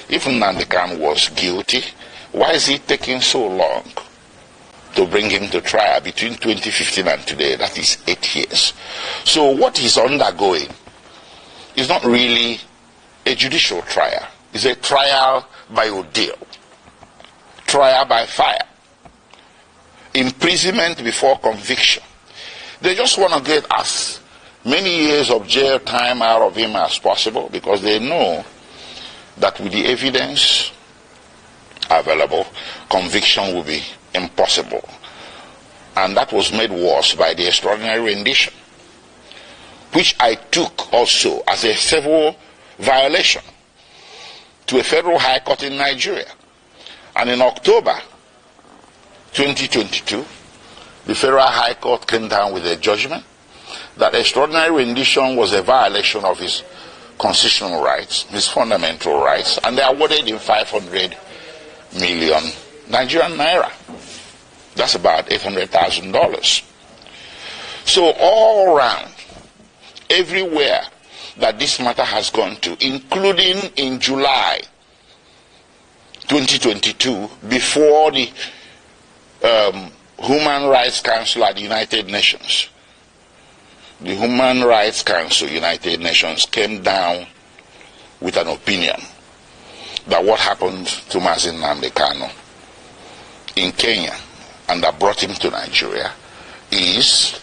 If Nnamdi Kanu was guilty, why is it taking so long to bring him to trial between 2015 and today? That is 8 years. So what he's undergoing is not really a judicial trial. It's a trial by ordeal. Trial by fire. Imprisonment before conviction. They just want to get as many years of jail time out of him as possible, because they know that with the evidence available, conviction will be impossible. And that was made worse by the extraordinary rendition, which I took also as a civil violation to a federal high court in Nigeria. And in October 2022, the Federal High Court came down with a judgment that extraordinary rendition was a violation of his constitutional rights, his fundamental rights, and they awarded him 500 million Nigerian naira. That's about $800,000. So all around, everywhere that this matter has gone to, including in July 2022, before the Human Rights Council at the United Nations, the Human Rights Council, United Nations, came down with an opinion that what happened to Nnamdi Kanu in Kenya and that brought him to Nigeria is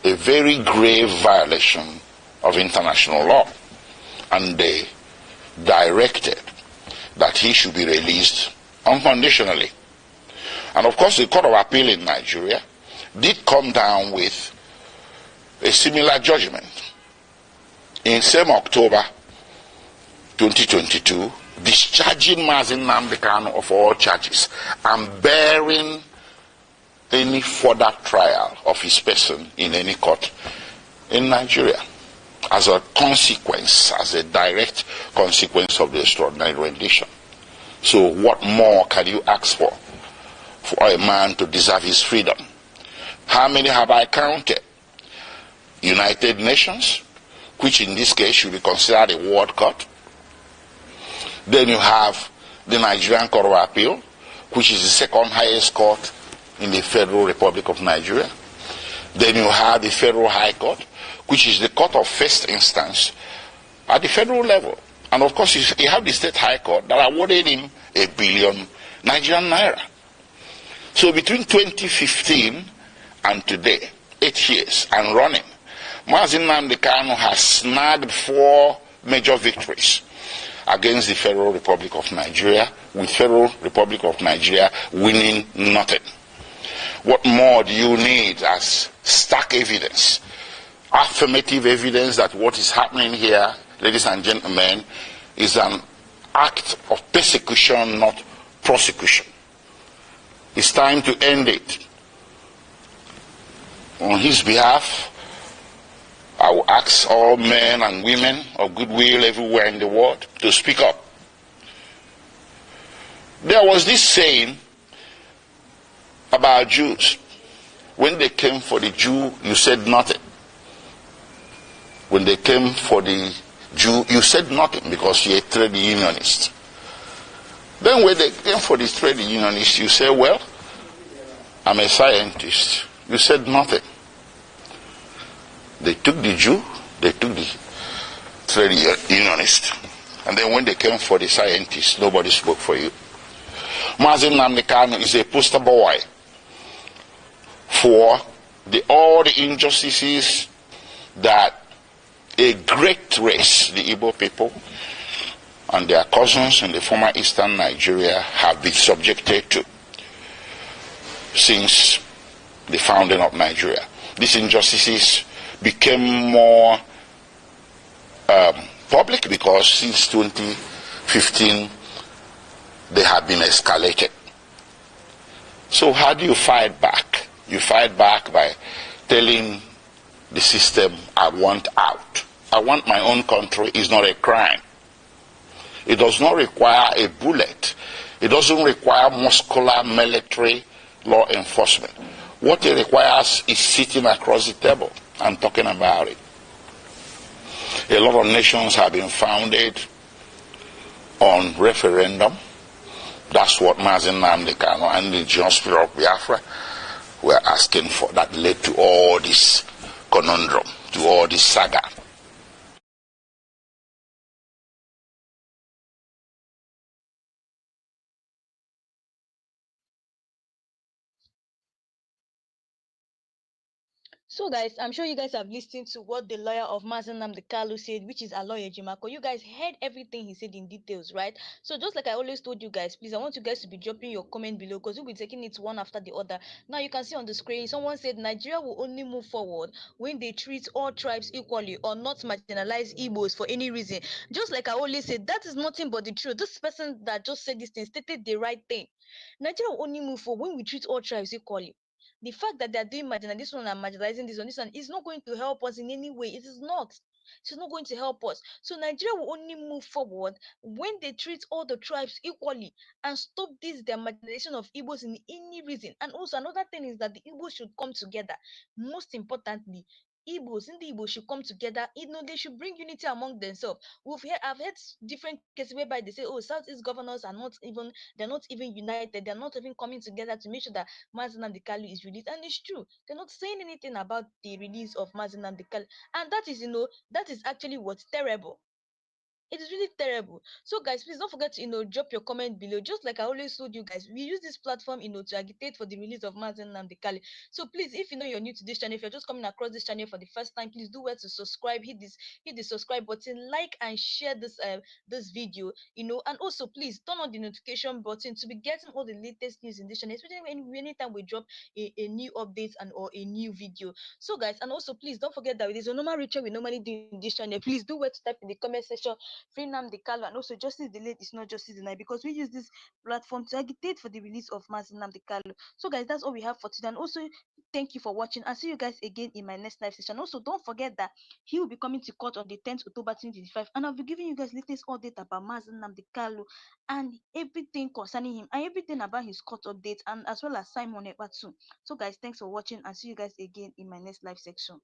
a very grave violation of international law. And they directed that he should be released unconditionally. And of course, the Court of Appeal in Nigeria did come down with a similar judgment. In same October 2022, discharging Nnamdi Kanu of all charges and bearing any further trial of his person in any court in Nigeria as a consequence, as a direct consequence of the extraordinary rendition. So what more can you ask for a man to deserve his freedom? How many have I counted? United Nations, which in this case should be considered a world court. Then you have the Nigerian Court of Appeal, which is the second highest court in the Federal Republic of Nigeria. Then you have the Federal High Court, which is the court of first instance at the federal level. And of course, you have the State High Court that awarded him $1 billion Nigerian naira. So between 2015 and today, 8 years and running, Nnamdi Kanu has snagged 4 major victories against the Federal Republic of Nigeria, with Federal Republic of Nigeria winning nothing. What more do you need as stark evidence, affirmative evidence that what is happening here, ladies and gentlemen, is an act of persecution, not prosecution? It's time to end it. On his behalf, I will ask all men and women of goodwill everywhere in the world to speak up. There was this saying about Jews. When they came for the Jew, you said nothing. When they came for the Jew, you said nothing because you're a trade unionist. Then when they came for the trade unionist, you say, well, I'm a scientist. You said nothing. They took the Jew, they took the trade unionist, and then when they came for the scientists, nobody spoke for you. Nnamdi Kanu is a poster boy for all the injustices that a great race, the Igbo people, and their cousins in the former eastern Nigeria have been subjected to since the founding of Nigeria. These injustices became more public because since 2015 they have been escalated. So how do you fight back? You fight back by telling the system, I want out. I want my own country is not a crime. It does not require a bullet. It doesn't require muscular military law enforcement. What it requires is sitting across the table and talking about it. A lot of nations have been founded on referendum. That's what Nnamdi Kanu and the Indigenous people of Biafra were asking for. That led to all this conundrum, to all this saga. So guys, I'm sure you guys have listened to what the lawyer of Nnamdi Kanu said, which is Aloye Jimako. You guys heard everything he said in details, right? So just like I always told you guys, please, I want you guys to be dropping your comment below because we'll be taking it one after the other. Now you can see on the screen, someone said Nigeria will only move forward when they treat all tribes equally or not marginalize Igbos for any reason. Just like I always said, that is nothing but the truth. This person that just said this thing stated the right thing. Nigeria will only move forward when we treat all tribes equally. The fact that they're doing marginalization and marginalizing this one is not going to help us in any way. It is not. It's not going to help us. So Nigeria will only move forward when they treat all the tribes equally and stop this their marginalization of Igbos in any reason. And also another thing is that the Igbos should come together. Most importantly, Ndigbo should come together. They should bring unity among themselves. I've heard different cases whereby they say, oh, Southeast governors are not even, they're not even united. They're not even coming together to make sure that Mazen Namdi is released. And it's true. They're not saying anything about the release of Mazen Namdi. And that is, that is actually what's terrible. It is really terrible. So guys, please don't forget to drop your comment below. Just like I always told you guys, we use this platform to agitate for the release of Mazen Namdi. So please, if you're new to this channel, if you're just coming across this channel for the first time, please do well to subscribe. Hit the subscribe button, like and share this video. And also please turn on the notification button to be getting all the latest news in this channel, especially anytime we drop a new update or a new video. So guys, and also please don't forget that there's a normal ritual we normally do in this channel. Please do well to type in the comment section free Nnamdi Kanu, and also justice delayed is not justice denied, because we use this platform to agitate for the release of Mazi Nnamdi Kanu. So guys, that's all we have for today, and also thank you for watching. I'll see you guys again in my next live session. Also, don't forget that he will be coming to court on the 10th October 2025, and I'll be giving you guys latest update about Mazi Nnamdi Kanu and everything concerning him and everything about his court update, and as well as Simon Ekpa too. So guys, thanks for watching, and see you guys again in my next live section.